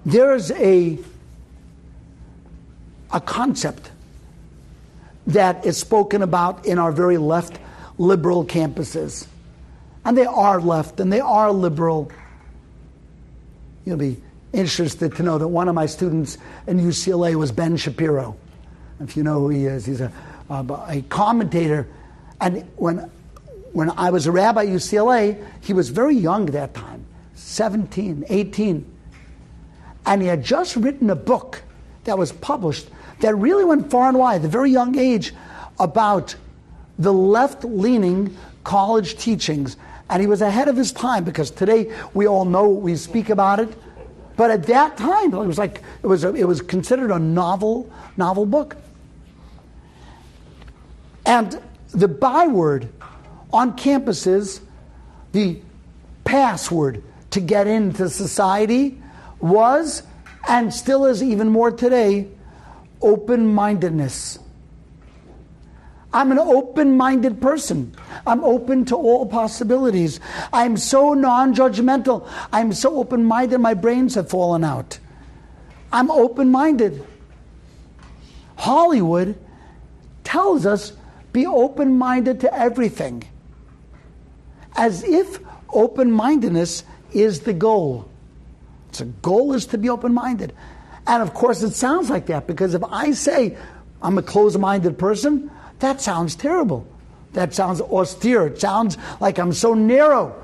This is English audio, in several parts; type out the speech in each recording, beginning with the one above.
There's a concept that is spoken about in our very left liberal campuses. And they are left and they are liberal. You'll be interested to know that one of my students in UCLA was Ben Shapiro. If you know who he is, he's a commentator. And when I was a rabbi at UCLA, he was very young that time, 17, 18. And he had just written a book that was published that really went far and wide, at a very young age, about the left-leaning college teachings. And he was ahead of his time, because today we all know, we speak about it. But at that time, it was considered a novel book. And the byword on campuses, the password to get into society was, and still is even more today, open-mindedness. I'm an open-minded person. I'm open to all possibilities. I'm so non-judgmental. I'm so open-minded, my brains have fallen out. I'm open-minded. Hollywood tells us, be open-minded to everything, as if open-mindedness is the goal. The goal is to be open-minded. And of course it sounds like that, because if I say I'm a closed-minded person, that sounds terrible. That sounds austere. It sounds like I'm so narrow.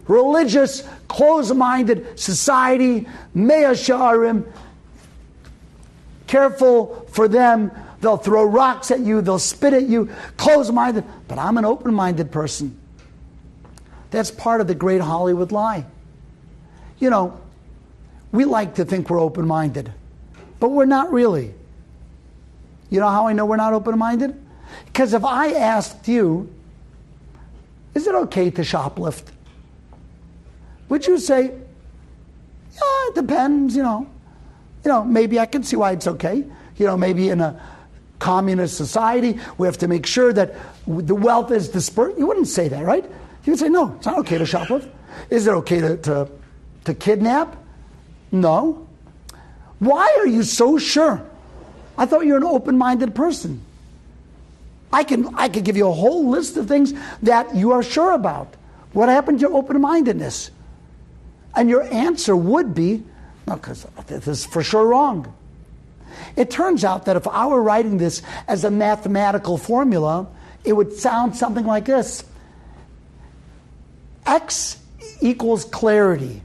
Religious, closed-minded society, mea sha'arim. Careful for them. They'll throw rocks at you. They'll spit at you. Closed-minded. But I'm an open-minded person. That's part of the great Hollywood lie. You know, we like to think we're open-minded, but we're not really. You know how I know we're not open-minded? Because if I asked you, is it okay to shoplift? Would you say, yeah, it depends, you know, maybe I can see why it's okay. You know, maybe in a communist society, we have to make sure that the wealth is dispersed. You wouldn't say that, right? You would say, no, it's not okay to shoplift. Is it okay to kidnap? No. Why are you so sure? I thought you were an open-minded person. I could give you a whole list of things that you are sure about. What happened to your open-mindedness? And your answer would be, no, because this is for sure wrong. It turns out that if I were writing this as a mathematical formula, it would sound something like this. X equals clarity.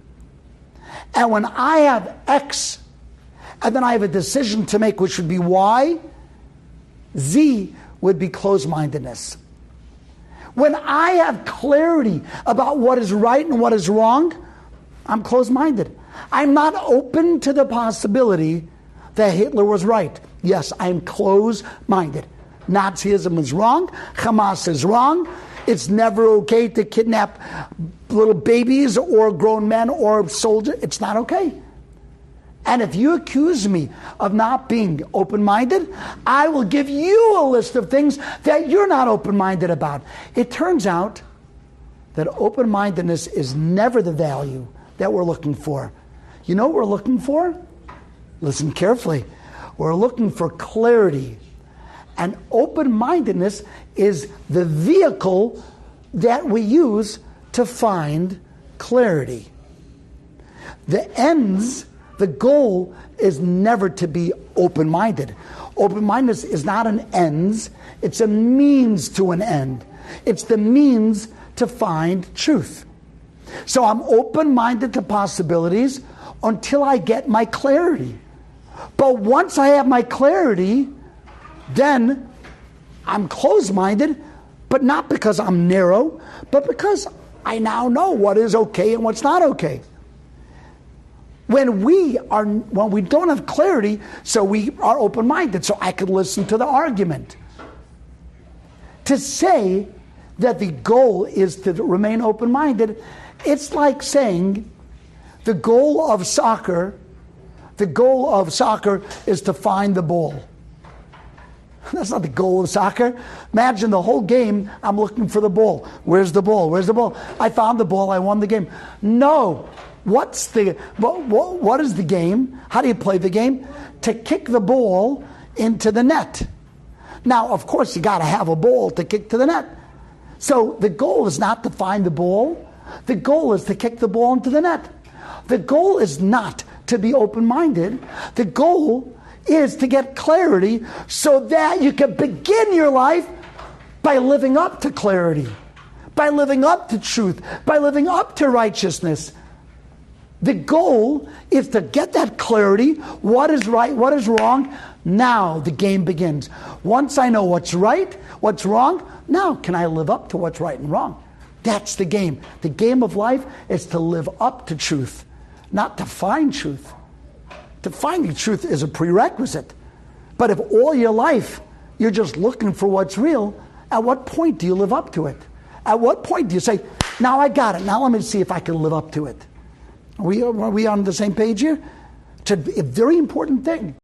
And when I have X, and then I have a decision to make, which would be Y, Z would be closed-mindedness. When I have clarity about what is right and what is wrong, I'm closed-minded. I'm not open to the possibility that Hitler was right. Yes, I'm closed-minded. Nazism is wrong. Hamas is wrong. It's never okay to kidnap little babies or grown men or soldiers. It's not okay. And if you accuse me of not being open-minded, I will give you a list of things that you're not open-minded about. It turns out that open-mindedness is never the value that we're looking for. You know what we're looking for? Listen carefully. We're looking for clarity. And open-mindedness is the vehicle that we use to find clarity. The goal is never to be open-minded. Open-mindedness is not an ends, it's a means to an end. It's the means to find truth. So I'm open-minded to possibilities until I get my clarity. But once I have my clarity, then I'm closed-minded, but not because I'm narrow, but because I now know what is okay and what's not okay. When we don't have clarity, so we are open-minded, so I can listen to the argument. To say that the goal is to remain open-minded, it's like saying the goal of soccer is to find the ball. That's not the goal of soccer. Imagine the whole game, I'm looking for the ball. Where's the ball? Where's the ball? I found the ball, I won the game. No. what is the game? How do you play the game? To kick the ball into the net. Now, of course, you got to have a ball to kick to the net. So the goal is not to find the ball. The goal is to kick the ball into the net. The goal is not to be open-minded. The goal is to get clarity so that you can begin your life by living up to clarity, by living up to truth, by living up to righteousness. The goal is to get that clarity, what is right, what is wrong. Now the game begins. Once I know what's right, what's wrong, now can I live up to what's right and wrong? That's the game. The game of life is to live up to truth, not to find truth. To finding truth is a prerequisite. But if all your life you're just looking for what's real, at what point do you live up to it? At what point do you say, now I got it, now let me see if I can live up to it? Are we on the same page here? It's a very important thing.